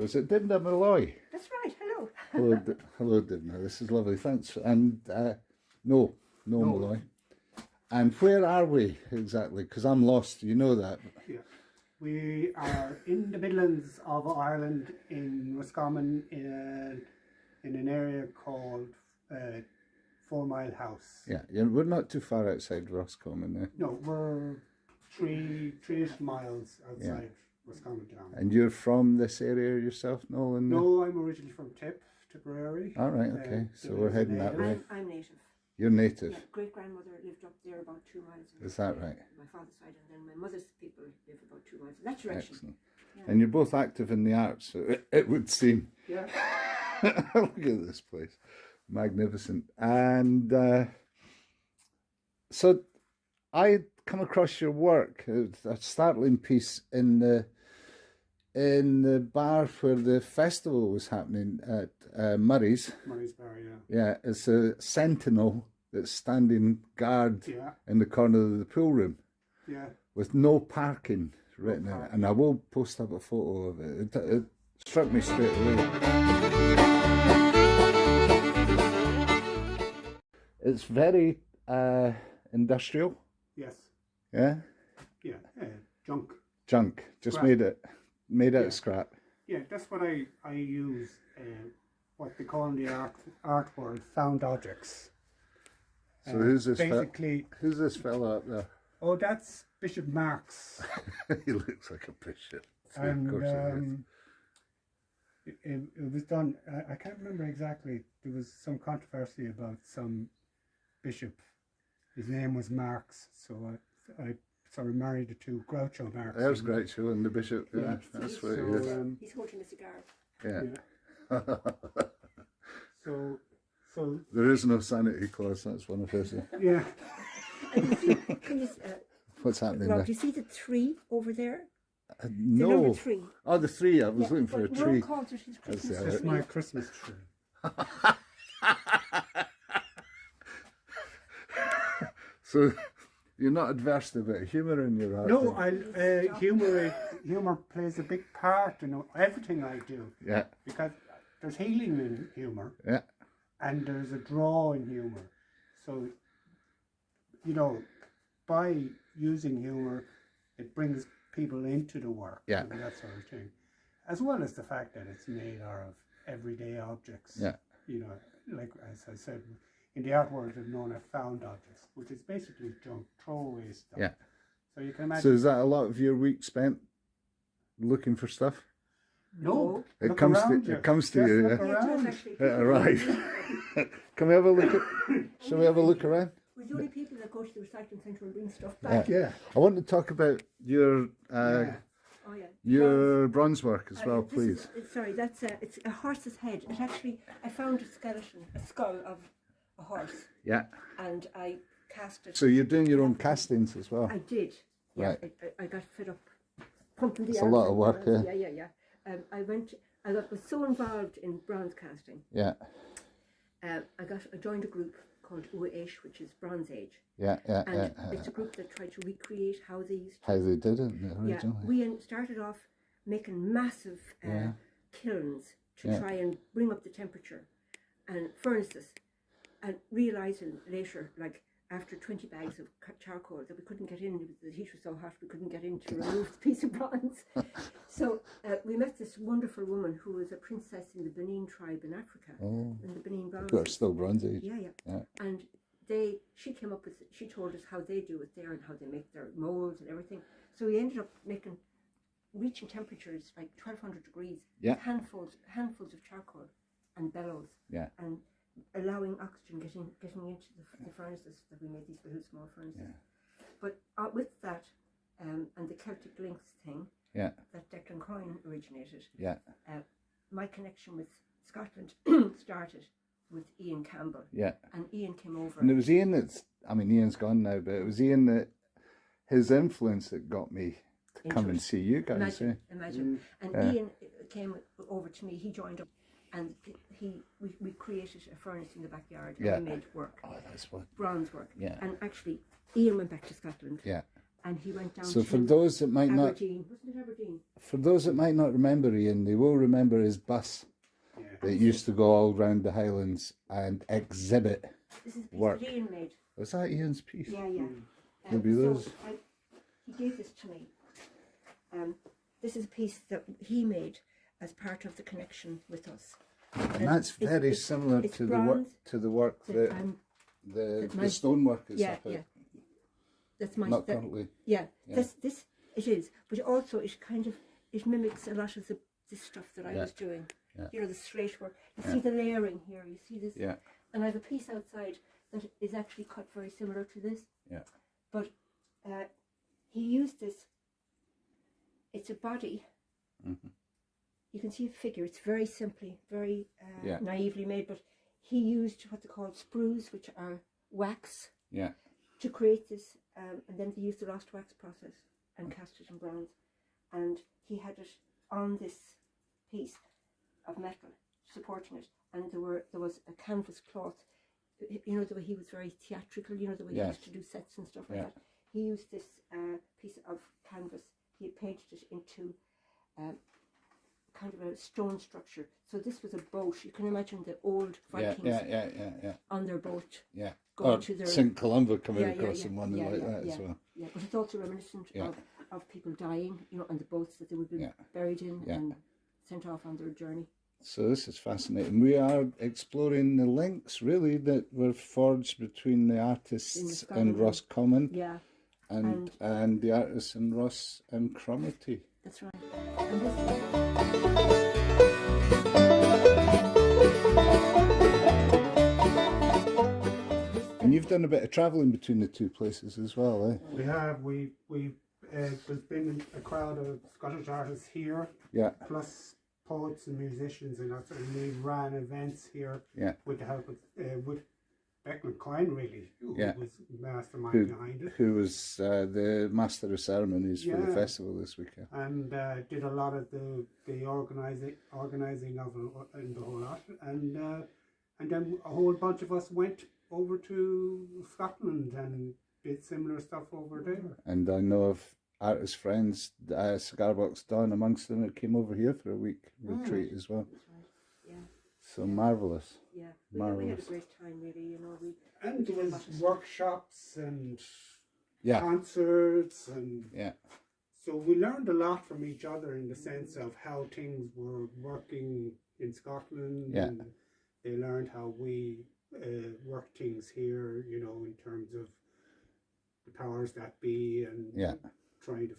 is it Dympna Molloy? That's right. Hello. Hello, Dympna. This is lovely. Thanks. And no Molloy. And where are we exactly? Because I'm lost. You know that. Yeah. We are in the Midlands of Ireland, in Roscommon, in an area called 4 Mile House. Yeah, we're not too far outside Roscommon there. No, we're three miles outside Roscommon town. And you're from this area yourself, Noel? No, I'm originally from Tipperary. All right, okay. So we're heading that way. I'm native. You're native? Yeah, great-grandmother lived up there about 2 miles away. Is that right? My father's side, and then my mother's people live about 2 miles in that direction. Excellent. Yeah. And you're both active in the arts, so it would seem. Yeah. Look at this place. Magnificent. And so I come across your work, a startling piece in the bar where the festival was happening at Murray's. Murray's Bar, yeah. Yeah, it's a sentinel that's standing guard in the corner of the pool room. Yeah. With no parking written in it. And I will post up a photo of it. It struck me straight away. It's very industrial. Yes. Yeah? Yeah. Junk. Junk. Just Scrap. made out of scrap. Yeah, that's what I use, what they call in the art world, found objects. So who's this basically, who's this fella up there? Oh, that's Bishop Marx. He looks like a bishop. And Of course it was done, I can't remember exactly, there was some controversy about some bishop. His name was Marx, so I sort of married the two, Groucho Marx. There's Groucho and the bishop. Yeah, that's what it is. He's holding a cigar. Yeah. So there is no sanity clause. That's one of his. Yeah. What's happening Rob, there? do you see the tree over there? No. The number 3. Oh, the 3. I was looking for a tree. Calls it his Christmas That's tree. It's my Christmas tree. So you're not adverse to a bit of humour in your art? No, humor plays a big part in everything I do. Yeah. Because there's healing in humour. Yeah. And there's a draw in humour. So, by using humour, it brings people into the work. Yeah. And that sort of thing. As well as the fact that it's made out of everyday objects. Yeah. Like as I said, in the art world, they're known as found objects, which is basically junk, throwaway stuff. Yeah. So you can imagine. So is that a lot of your week spent looking for stuff? No. It comes to you, look yeah. around. Right. Can we have a look shall we have a look around? We're the only people that go to the recycling centre and bring stuff back. Yeah. I want to talk about your Oh yeah. your bronze work as well, please. Sorry, that's it's a horse's head. It actually, I found a skull of a horse. Yeah. And I cast it. So you're doing your own castings as well? I did. Yeah. Right. I got fed up pumping the It's a lot of work, yeah. Yeah. I was so involved in bronze casting. Yeah. I joined a group called UAH, which is Bronze Age. Yeah. It's a group that tried to recreate how they used to. How they did it originally. We started off making massive kilns to try and bring up the temperature and furnaces, and realising later, like after 20 bags of charcoal, that we couldn't get in. The heat was so hot we couldn't get in to remove the piece of bronze. So we met this wonderful woman who was a princess in the Benin tribe in Africa, in the Benin Bronze. They're still Bronze Age. Yeah. And she came up with, she told us how they do it there and how they make their molds and everything. So we ended up reaching temperatures like 1200 degrees, handfuls of charcoal and bellows, and allowing oxygen getting into the furnaces that we made, these little small furnaces. Yeah. But with that and the Celtic links thing that Declan Coyne originated, my connection with Scotland started with Ian Campbell. Yeah. And Ian came over. And it was Ian Ian's gone now, but it was Ian that his influence that got me to come and see you guys. Imagine. And Ian came over to me, he joined up, and we created a furnace in the backyard and we made work. Oh, that's what. Bronze work. Yeah. And actually, Ian went back to Scotland. Yeah. and he went down So to for those that might Aberdeen. Wasn't it Aberdeen? for those that might not remember Ian, they will remember his bus that used to go all round the Highlands and exhibit This is a piece work. that Ian made. Was that Ian's piece? Yeah, yeah. Maybe those. He gave this to me. This is a piece that he made as part of the connection with us. And that's very similar to the work that the stonework is up at. That's my Not currently. Yeah. This it is, but also it mimics a lot of this stuff that I was doing. Yeah. You know, the straight work. You see the layering here. You see this. Yeah. And I have a piece outside that is actually cut very similar to this. Yeah. But he used this. It's a body. Mm-hmm. You can see a figure. It's very simply, very naively made. But he used what they call sprues, which are wax. Yeah. To create this, and then they used the lost wax process and cast it in bronze, and he had it on this piece of metal supporting it, and there was a canvas cloth. You know, the way he was very theatrical. You know, the way he used to do sets and stuff like that. He used this piece of canvas. He had painted it into kind of a stone structure. So this was a boat. You can imagine the old Vikings on their boat. Yeah. Going Or to their St. Columba coming across in one like that as well. Yeah, but it's also reminiscent of people dying, you know, on the boats that they would be buried in and sent off on their journey. So this is fascinating. We are exploring the links really that were forged between the artists in Roscommon and the artists in Ross and Cromarty. That's right. And and you've done a bit of travelling between the two places as well, eh? We have. There's been a crowd of Scottish artists here. Yeah. Plus poets and musicians, and that. And we ran events here. Yeah. With the help of with Beckman Coyne, really, who was mastermind behind it. Who was the master of ceremonies for the festival this weekend. And did a lot of the organising of it and the whole lot. And then a whole bunch of us went over to Scotland and did similar stuff over there. And I know of artist friends, Cigar Box Don amongst them, that came over here for a week retreat as well. Yeah. So marvellous. Yeah, we had a great time, really. You know, and there was workshops and concerts and so we learned a lot from each other in the sense of how things were working in Scotland. And they learned how we work things here. You know, in terms of the powers that be and trying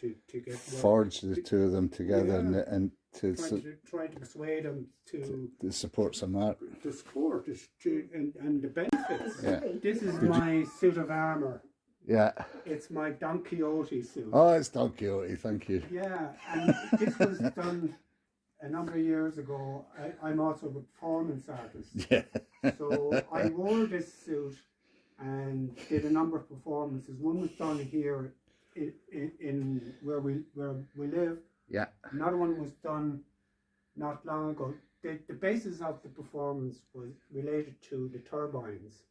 to get forge the two of them together and trying to persuade them to support some art, to support and the benefits. This is my suit of armour. It's my Don Quixote suit. Oh, it's Don Quixote, thank you. Yeah, and this was done a number of years ago. I'm also a performance artist. So I wore this suit and did a number of performances. One was done here in where we live. Another one was done not long ago. The basis of the performance was related to the turbines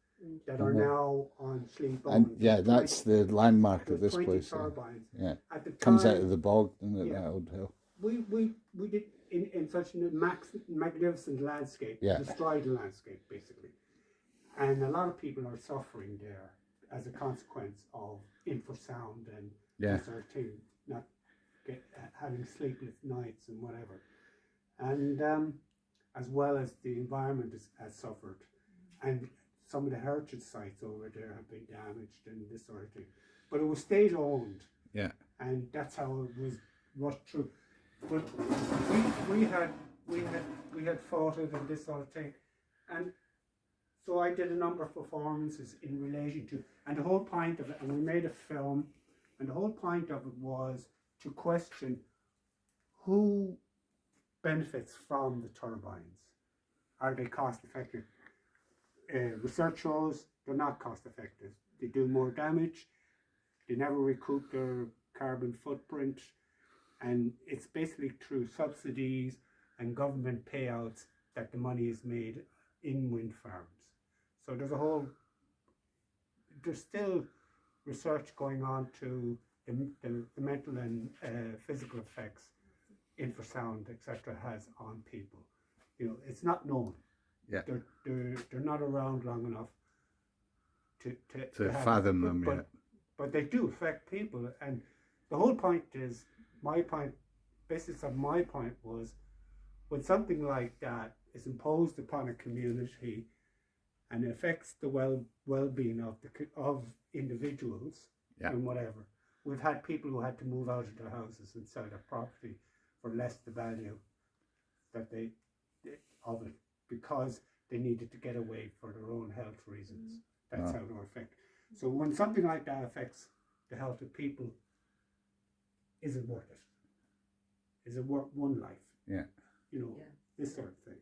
that are now on Sleep. And that's the landmark of this place. Turbines. At the time, comes out of the bog, doesn't it, that old hill. We did in such a magnificent landscape, destroyed the landscape basically. And a lot of people are suffering there as a consequence of infrasound and this sort of thing, not having sleepless nights and whatever. And as well as the environment has suffered. And some of the heritage sites over there have been damaged and this sort of thing. But it was state owned. And that's how it was rushed through. But we had fought it and this sort of thing. And so I did a number of performances in relation to, and the whole point of it, and we made a film, and the whole point of it was to question who benefits from the turbines. Are they cost effective? Research shows they're not cost effective. They do more damage. They never recoup their carbon footprint. And it's basically through subsidies and government payouts that the money is made in wind farms. So there's still research going on to the mental and physical effects infrasound, etc., has on people. You know, it's not known. Yeah. They're not around long enough to fathom them yet. But they do affect people, and the whole point is, basis of my point was, when something like that is imposed upon a community and affects the well-being of individuals, and whatever. We've had people who had to move out of their houses and sell their property for less the value that of it, because they needed to get away for their own health reasons. That's how they affect. So when something like that affects the health of people, is it worth it? Is it worth one life? Yeah. You know, this sort of thing.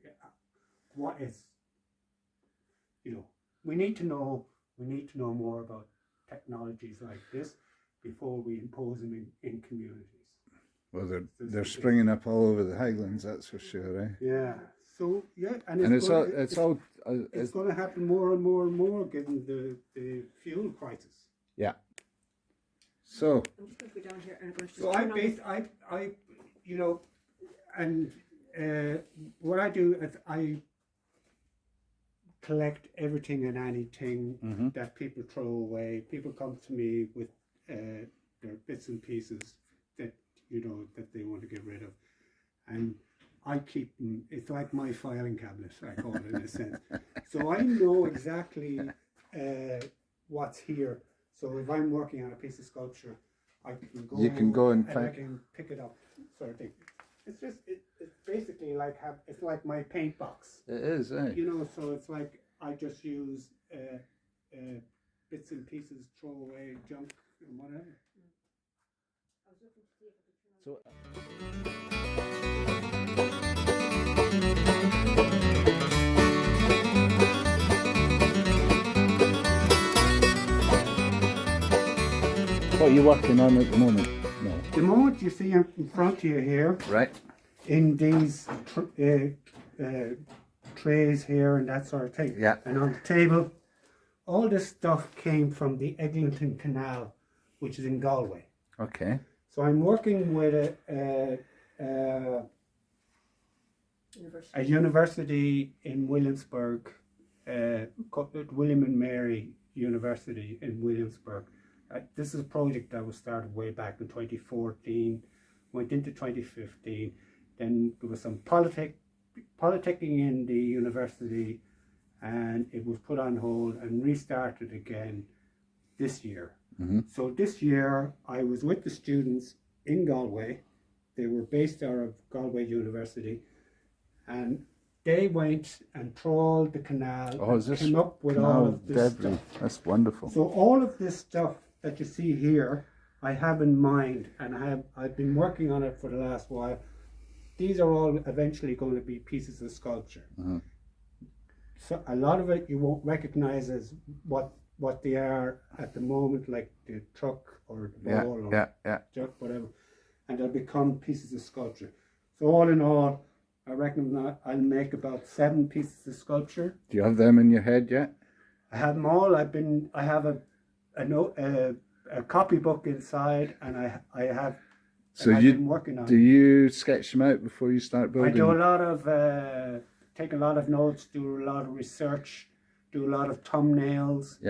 What is, you know, we need to know more about technologies like this before we impose them in communities. Well, they're springing up all over the Highlands, that's for sure, eh? Yeah. So and it's going to happen more and more and more given the fuel crisis. Yeah. So I'm just going to go down here and I'm going to. So I you know, and what I do is I collect everything and anything that people throw away. People come to me with their bits and pieces that, you know, that they want to get rid of, and I keep them. It's like my filing cabinet, I call it, in a sense. So I know exactly what's here. So if I'm working on a piece of sculpture, I can go and I can pick it up, sort of thing. It's just it's basically like it's like my paint box. It is, eh? You know, so it's like I just use bits and pieces, throw away junk and whatever. So. What are you working on at the moment? No. The moment you see in front of you here, right, in these trays here and that sort of thing, and on the table, all this stuff came from the Eglinton Canal, which is in Galway. Okay. So I'm working with a university in Williamsburg, William and Mary University in Williamsburg. This is a project that was started way back in 2014, went into 2015. Then there was some politicking in the university, and it was put on hold and restarted again this year. So this year I was with the students in Galway. They were based out of Galway University, and they went and trawled the canal and came up with all of this stuff. That's wonderful. So all of this stuff that you see here, I have in mind, and I've been working on it for the last while. These are all eventually going to be pieces of sculpture. So a lot of it you won't recognize as what they are at the moment, like the truck or the ball or junk, whatever, and they'll become pieces of sculpture. So all in all, I reckon that I'll make about 7 pieces of sculpture. Do you have them in your head yet? I have them all. I have a copybook inside, and I have. So I've been working on. Do you sketch them out before you start building? I do a lot of take a lot of notes, do a lot of research, do a lot of thumbnails.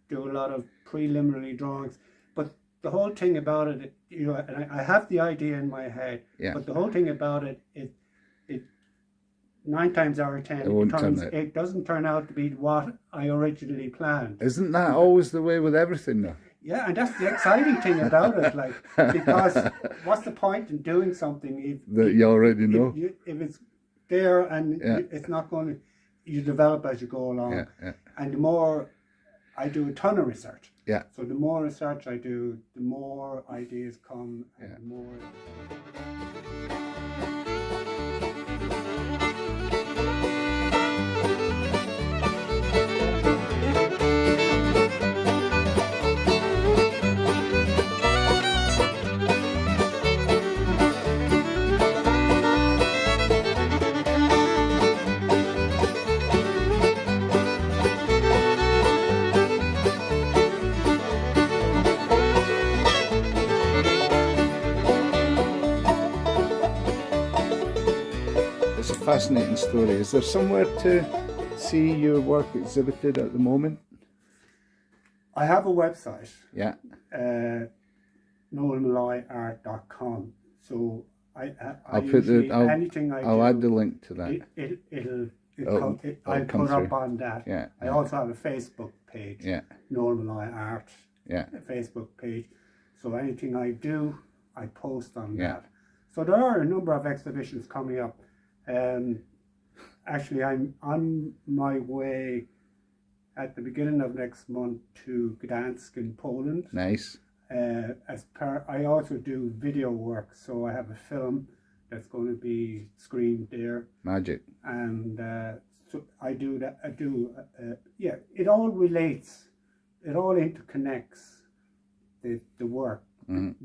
Do a lot of preliminary drawings, but the whole thing about it, you know, and I have the idea in my head, but the whole thing about it 9 times out of 10, it doesn't turn out to be what I originally planned. Isn't that always the way with everything, though? Yeah, and that's the exciting thing about it, like, because what's the point in doing something that you already know? If it's there and it's not going to, you develop as you go along, and the more. I do a ton of research. So the more research I do, the more ideas come, and the more. fascinating story. Is there somewhere to see your work exhibited at the moment? I have a website. Yeah. noelmolloyart.com. So I'll put anything I I'll do, add the link to that. I'll put up on that. Yeah. I also have a Facebook page. Yeah. Noel Molloy Art. Yeah. A Facebook page. So anything I do, I post on that. So there are a number of exhibitions coming up. Actually, I'm on my way at the beginning of next month to Gdansk in Poland. Nice. I also do video work, so I have a film that's going to be screened there. Magic. And so I do that. It all relates. It all interconnects the work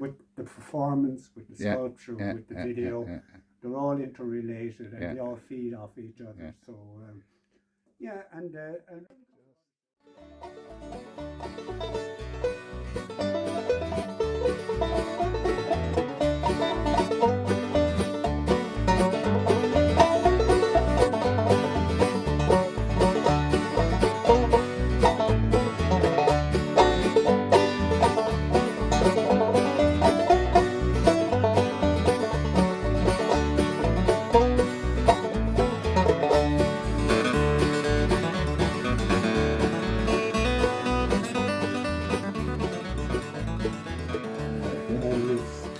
with the performance, with the sculpture, with the video. They're all interrelated and they all feed off each other. So and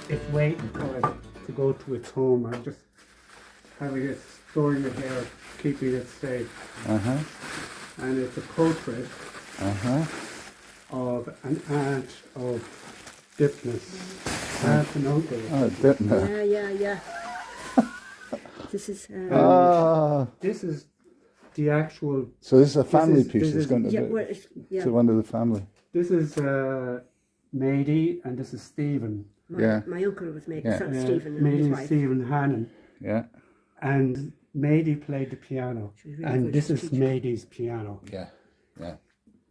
it's waiting for it to go to its home. I'm just having it, storing it here, keeping it safe. And it's a portrait of an aunt of Dympna's, aunt and uncle. Oh, Dympna. Yeah. This is. This is the actual. So this is a family piece. It's going to be to one of the family. This is Mady and this is Stephen. My uncle was making Stephen and his Mady wife. and Stephen Hannon. Yeah. And Mady played the piano. Really and this is Mady's piano. Yeah.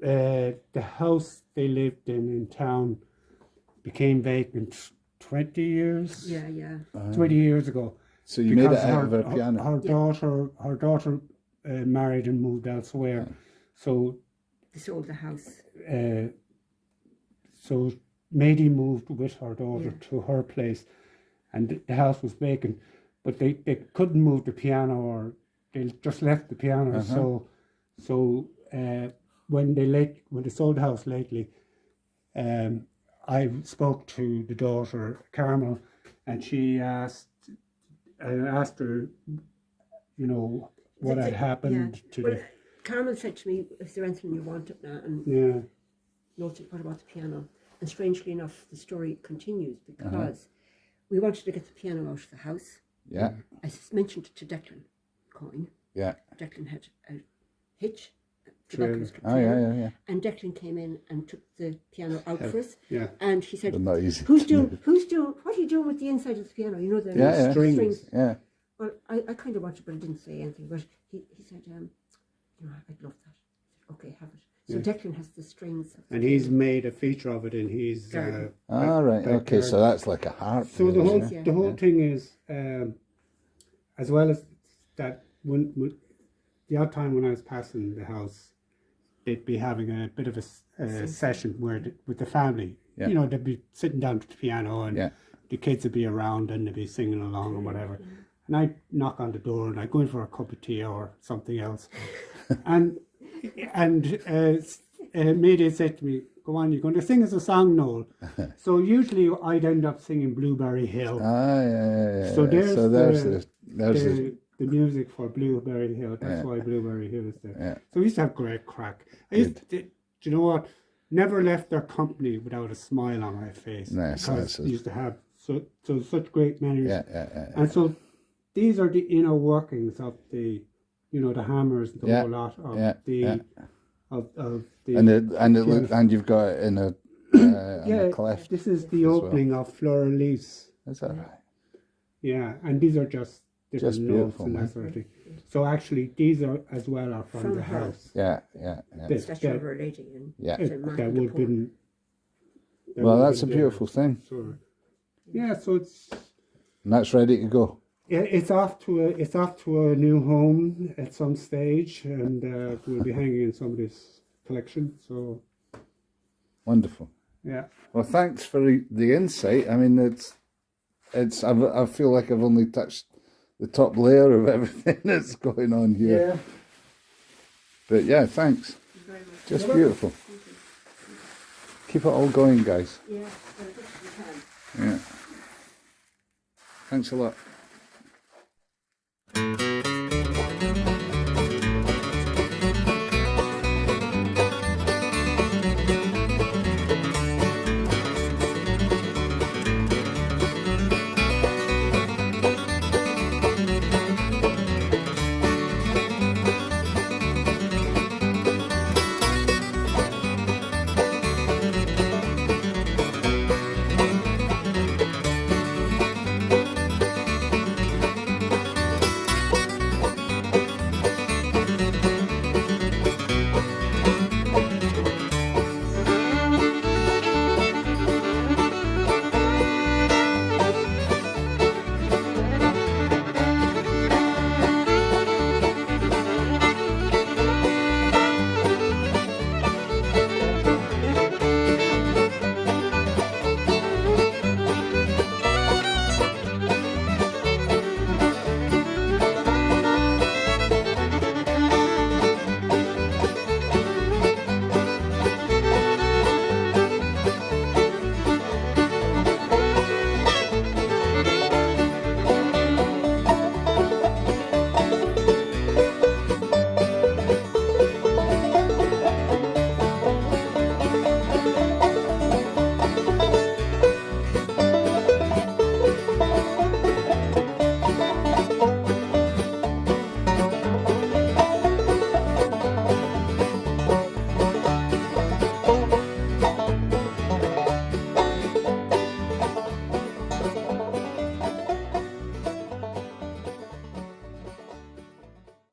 The house they lived in town became vacant 20 years. 20 years ago. So you made it out of her piano. Her daughter married and moved elsewhere. So they sold the house. So Mady moved with her daughter to her place, and the house was vacant. But they couldn't move the piano, or they just left the piano. So when they sold the house lately, I spoke to the daughter Carmel, and I asked her, what had happened to the. Carmel said to me, "Is there anything you want up now?" And noted, "What about the piano?" And strangely enough, the story continues because we wanted to get the piano out of the house. Yeah. I mentioned it to Declan Coyne. Yeah. Declan had a hitch. True. Yeah. And Declan came in and took the piano out for us. Yeah. And he said, not easy what are you doing with the inside of the piano? You know, the strings. Yeah. Well, I kind of watched it, but I didn't say anything. But he said, I'd love that. I said, okay, have it. So Declan has the strings. And he's made a feature of it in his... right. Okay, so that's like a harp. So the whole thing is, as well as that, when the odd time when I was passing the house, they'd be having a bit of a session with the family. Yeah. They'd be sitting down to the piano and the kids would be around and they'd be singing along or whatever. And I'd knock on the door and I'd go in for a cup of tea or something else. and Mady said to me, "Go on, you're going to sing us a song, Noel." So usually I'd end up singing Blueberry Hill. So there's the music for Blueberry Hill. That's why Blueberry Hill is there. Yeah. So we used to have great crack. Do you know what? Never left their company without a smile on my face. Nice. Because we used to have such great memories. Yeah. And so these are the inner workings of the, the hammers, the whole lot of the. Of the and you've got it in a cleft. This is the opening of Fleur Elise. That's all right. Yeah, and these are just different notes and that sort of thing. So actually, these are as well are from the house. Yeah. The statue of Our Lady. That would have been. Well, that's a beautiful thing. So, so it's. And that's ready to go. It's off to a new home at some stage, and we'll be hanging in somebody's collection. So wonderful. Yeah. Well, thanks for the insight. I mean, I feel like I've only touched the top layer of everything that's going on here. Yeah. But yeah, thanks. Just beautiful. Keep it all going, guys. Yeah. Yeah. Thanks a lot.